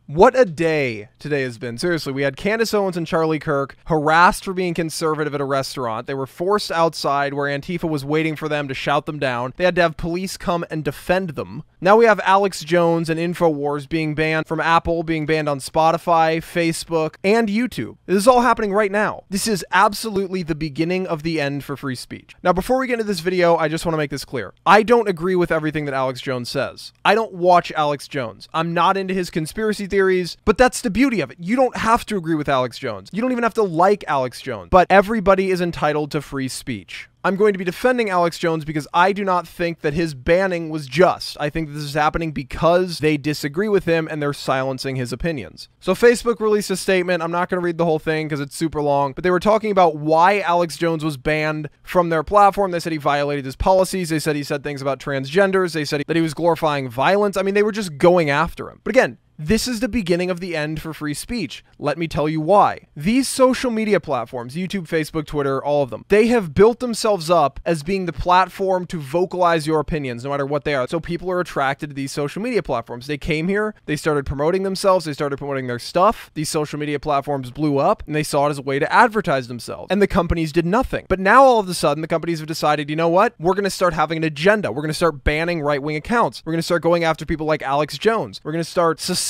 What a day today has been. Seriously, we had Candace Owens and Charlie Kirk harassed for being conservative at a restaurant. They were forced outside where Antifa was waiting for them to shout them down. They had to have police come and defend them. Now we have Alex Jones and InfoWars being banned from Apple, being banned on Spotify, Facebook, and YouTube. This is all happening right now. This is absolutely the beginning of the end for free speech. Now, before we get into this video, I just want to make this clear. I don't agree with everything that Alex Jones says. I don't watch Alex Jones. I'm not into his conspiracy theories, but that's the beauty of it. You don't have to agree with Alex Jones. You don't even have to like Alex Jones, but everybody is entitled to free speech. I'm going to be defending Alex Jones because I do not think that his banning was just. I think this is happening because they disagree with him and they're silencing his opinions. So Facebook released a statement. I'm not going to read the whole thing because it's super long, but they were talking about why Alex Jones was banned from their platform. They said he violated his policies. They said he said things about transgenders. They said that he was glorifying violence. I mean, they were just going after him. But again, this is the beginning of the end for free speech. Let me tell you why. These social media platforms, YouTube, Facebook, Twitter, all of them, they have built themselves up as being the platform to vocalize your opinions, no matter what they are. So people are attracted to these social media platforms. They came here, they started promoting themselves, they started promoting their stuff. These social media platforms blew up, and they saw it as a way to advertise themselves. And the companies did nothing. But now all of a sudden, the companies have decided, you know what? We're going to start having an agenda. We're going to start banning right-wing accounts. We're going to start going after people like Alex Jones. We're going to start suspending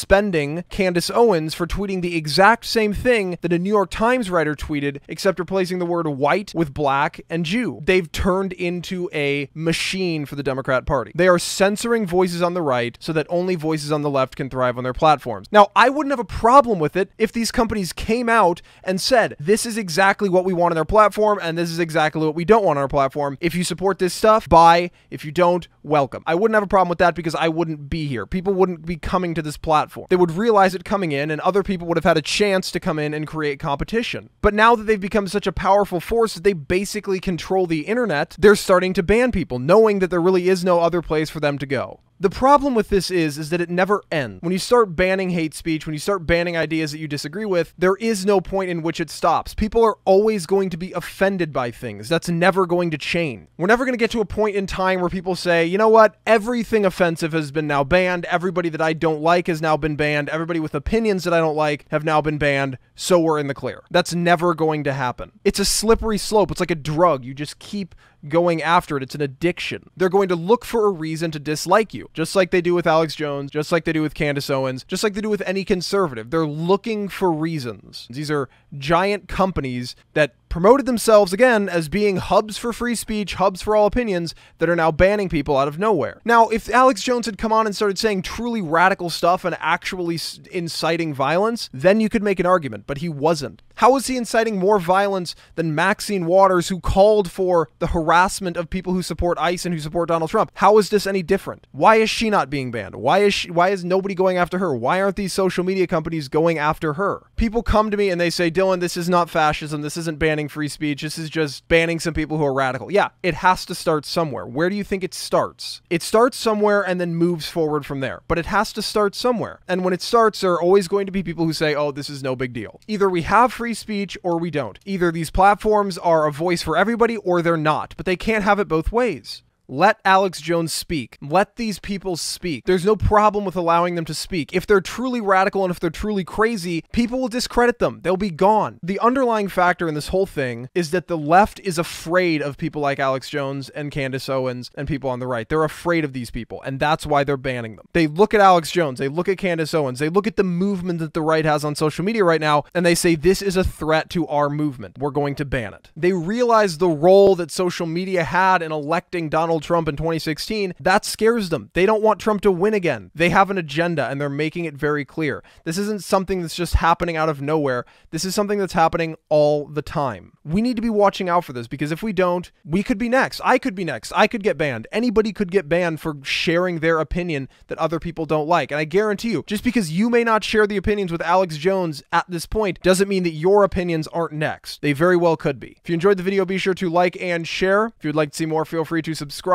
Candace Owens for tweeting the exact same thing that a New York Times writer tweeted, except replacing the word white with black and Jew. They've turned into a machine for the Democrat Party. They are censoring voices on the right so that only voices on the left can thrive on their platforms. Now, I wouldn't have a problem with it if these companies came out and said, this is exactly what we want on our platform, and this is exactly what we don't want on our platform. If you support this stuff, buy. If you don't, welcome. I wouldn't have a problem with that because I wouldn't be here. People wouldn't be coming to this platform. They would realize it coming in, and other people would have had a chance to come in and create competition. But now that they've become such a powerful force that they basically control the internet, they're starting to ban people, knowing that there really is no other place for them to go. The problem with this is that it never ends. When you start banning hate speech, when you start banning ideas that you disagree with, there is no point in which it stops. People are always going to be offended by things. That's never going to change. We're never going to get to a point in time where people say, you know what? Everything offensive has been now banned. Everybody that I don't like has now been banned. Everybody with opinions that I don't like have now been banned. So we're in the clear. That's never going to happen. It's a slippery slope. It's like a drug. You just keep going after it. It's an addiction. They're going to look for a reason to dislike you, just like they do with Alex Jones, just like they do with Candace Owens, just like they do with any conservative. They're looking for reasons. These are giant companies that promoted themselves again as being hubs for free speech, hubs for all opinions, that are now banning people out of nowhere. Now, if Alex Jones had come on and started saying truly radical stuff and actually inciting violence, then you could make an argument, but he wasn't. How is he inciting more violence than Maxine Waters, who called for the harassment of people who support ICE and who support Donald Trump? How is this any different? Why is she not being banned? Why is nobody going after her? Why aren't these social media companies going after her? People come to me and they say, Dylan, this is not fascism. This isn't banning free speech. This is just banning some people who are radical. Yeah, it has to start somewhere. Where do you think it starts? It starts somewhere and then moves forward from there. But it has to start somewhere. And when it starts, there are always going to be people who say, oh, this is no big deal. Either we have free speech or we don't. Either these platforms are a voice for everybody or they're not. But they can't have it both ways. Let Alex Jones speak. Let these people speak. There's no problem with allowing them to speak. If they're truly radical and if they're truly crazy, people will discredit them. They'll be gone. The underlying factor in this whole thing is that the left is afraid of people like Alex Jones and Candace Owens and people on the right. They're afraid of these people, and that's why they're banning them. They look at Alex Jones, they look at Candace Owens, they look at the movement that the right has on social media right now, and they say, this is a threat to our movement. We're going to ban it. They realize the role that social media had in electing Donald Trump in 2016. That scares them. They don't want Trump to win again. They have an agenda and they're making it very clear. This isn't something that's just happening out of nowhere. This is something that's happening all the time. We need to be watching out for this because if we don't, we could be next. I could be next. I could get banned. Anybody could get banned for sharing their opinion that other people don't like. And I guarantee you, just because you may not share the opinions with Alex Jones at this point doesn't mean that your opinions aren't next. They very well could be. If you enjoyed the video, be sure to like and share. If you'd like to see more, feel free to subscribe.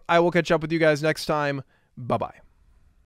I will catch up with you guys next time. Bye-bye.